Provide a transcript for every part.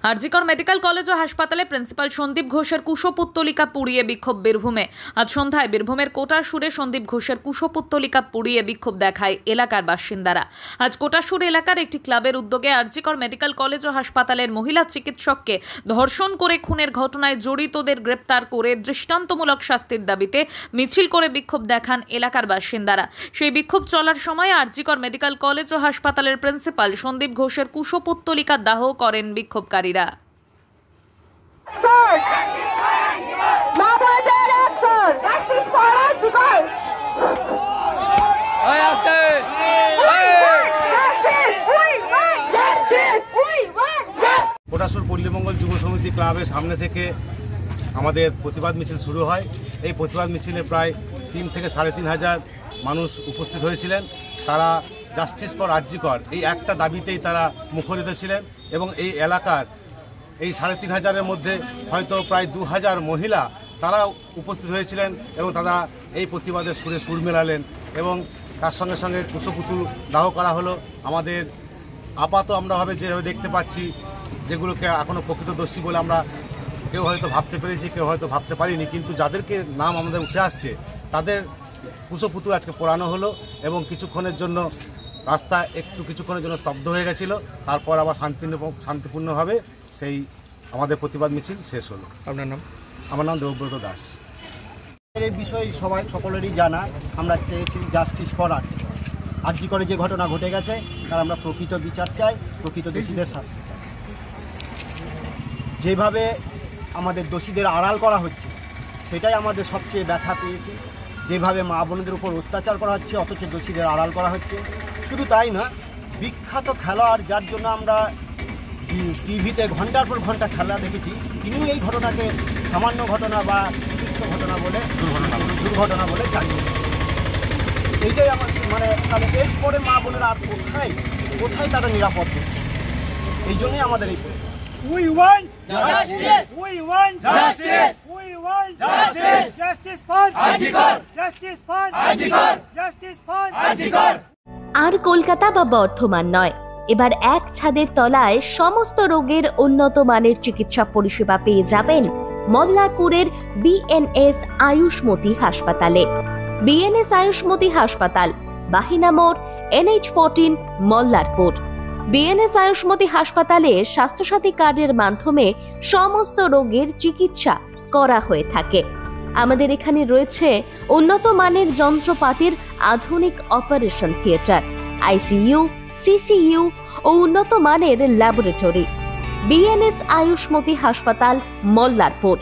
RG Kar medical college ও হাসপাতালে principal Sandeep ঘোষের কুশপুত্তলিকা পুড়িয়ে বিক্ষোভ বীরভূমে। আজ সন্ধ্যায় বীরভূমের কোটাসুরে সন্দীপ ঘোষের কুশপুত্তলিকা পুড়িয়ে বিক্ষোভ দেখায় এলাকার বাসিন্দারা। আজ কোটাসুর এলাকার একটি ক্লাবের উদ্যোগে আরজিকর মেডিকেল কলেজ ও হাসপাতালের মহিলা চিকিৎসককে ধর্ষণ করে খুনের ঘটনায় জড়িতদের গ্রেপ্তার করে দৃষ্টান্তমূলক শাস্তির দাবিতে মিছিল করে বিক্ষোভ দেখান এলাকার বাসিন্দারা। সেই বিক্ষোভ চলার সময় আরজিকর মেডিকেল কলেজ ও হাসপাতালের প্রিন্সিপাল সন্দীপ ঘোষের কুশপুত্তলিকা দাহ করেন বিক্ষোভকারীরা। কোটাসুর পল্লীমঙ্গল যুব সমিতি ক্লাবের সামনে থেকে আমাদের প্রতিবাদ মিছিল শুরু হয়। এই প্রতিবাদ মিছিলে প্রায় 3 থেকে 3,500 মানুষ উপস্থিত হয়েছিলেন। তারা জাস্টিস ফর আরজিকর এই একটা দাবিতেই তারা মুখরিত ছিলেন এবং এই এলাকার এই 3,500-এর মধ্যে হয়তো প্রায় 2,000 মহিলা তারা উপস্থিত হয়েছিলেন এবং তারা এই প্রতিবাদের সুরে সুর মেলালেন এবং তার সঙ্গে সঙ্গে কুশপুতুল দাহ করা হলো। আমাদের আমরাভাবে যেভাবে দেখতে পাচ্ছি, যেগুলোকে এখনও প্রকৃতদর্শী বলে আমরা কেউ হয়তো ভাবতে পেরেছি, কেউ হয়তো ভাবতে পারিনি, কিন্তু যাদেরকে নাম আমাদের উঠে আসছে তাদের কুশপুতুল আজকে পোড়ানো হলো এবং কিছুক্ষণের জন্য রাস্তা কিছুক্ষণের জন্য স্তব্ধ হয়ে গেছিল। তারপর আবার শান্তিপূর্ণভাবে সেই আমাদের প্রতিবাদ মিছিল শেষ হলো। আপনার নাম? আমার নাম দেবব্রত দাস। এই বিষয়ে সকলেরই জানা, আমরা চেয়েছি জাস্টিস ফর আরজিকরে যে ঘটনা ঘটে গেছে তার আমরা প্রকৃত বিচার চাই, প্রকৃত দোষীদের শাস্তি চাই। যেভাবে আমাদের দোষীদের আড়াল করা হচ্ছে সেটাই আমাদের সবচেয়ে ব্যথা পেয়েছি। যেভাবে মা বোনদের উপর অত্যাচার করা হচ্ছে অথচ দোষীদের আড়াল করা হচ্ছে। শুধু তাই না, বিখ্যাত খেলোয়াড় যার জন্য আমরা টিভিতে ঘন্টার পর ঘন্টা খেলা দেখেছি, তিনিও এই ঘটনাকে সামান্য ঘটনা বা তুচ্ছ ঘটনা বলে দুর্ঘটনা বলে চালিয়ে দিচ্ছে। এইটাই আমার তাহলে এরপরে মা বোনেরা আর কোথায় তারা নিরাপদ? এই জন্যই আমাদের এই We want justice. We want justice. We want justice. Justice for Arjikor. Justice for Arjikor. Justice for Arjikor. আর কলকাতা বা বর্ধমান নয়, এবার এক ছাদের তলায় সমস্ত রোগের উন্নত মানের চিকিৎসা পরিষেবা পেয়ে যাবেন মল্লারপুরের বিএনএস আয়ুষ্মতি হাসপাতালে। বিএনএস আয়ুষ্মতি হাসপাতাল, বাহিনা মোড়, NH14, মল্লারপুর। বিএনএস আয়ুষ্মতি হাসপাতালে স্বাস্থ্যসাথী কার্ডের মাধ্যমে সমস্ত রোগের চিকিৎসা করা হয়ে থাকে। আমাদের এখানে রয়েছে উন্নত মানের যন্ত্রপাতির আধুনিক অপারেশন থিয়েটার, ICU, CCU ও উন্নত মানের ল্যাবরেটরি। বিএনএস আয়ুষ্মতি হাসপাতাল, মল্লারপুর।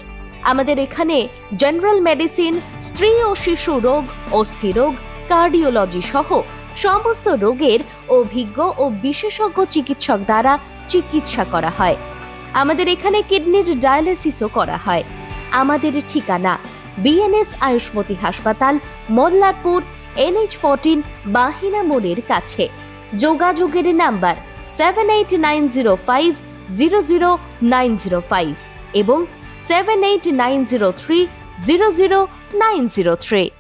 আমাদের এখানে জেনারেল মেডিসিন, স্ত্রী ও শিশু রোগ, অস্থিরোগ, কার্ডিওলজি সহ সমস্ত রোগের অভিজ্ঞ ও বিশেষজ্ঞ চিকিৎসক দ্বারা চিকিৎসা করা হয়। আমাদের এখানে কিডনির ডায়ালিসিসও করা হয়। আমাদের ঠিকানা বিএনএস আয়ুষ্মতি হাসপাতাল, মল্লারপুর, NH14, বাহিনা মোড়ের কাছে। যোগাযোগের নাম্বার 7890500905 এবং 7890300903।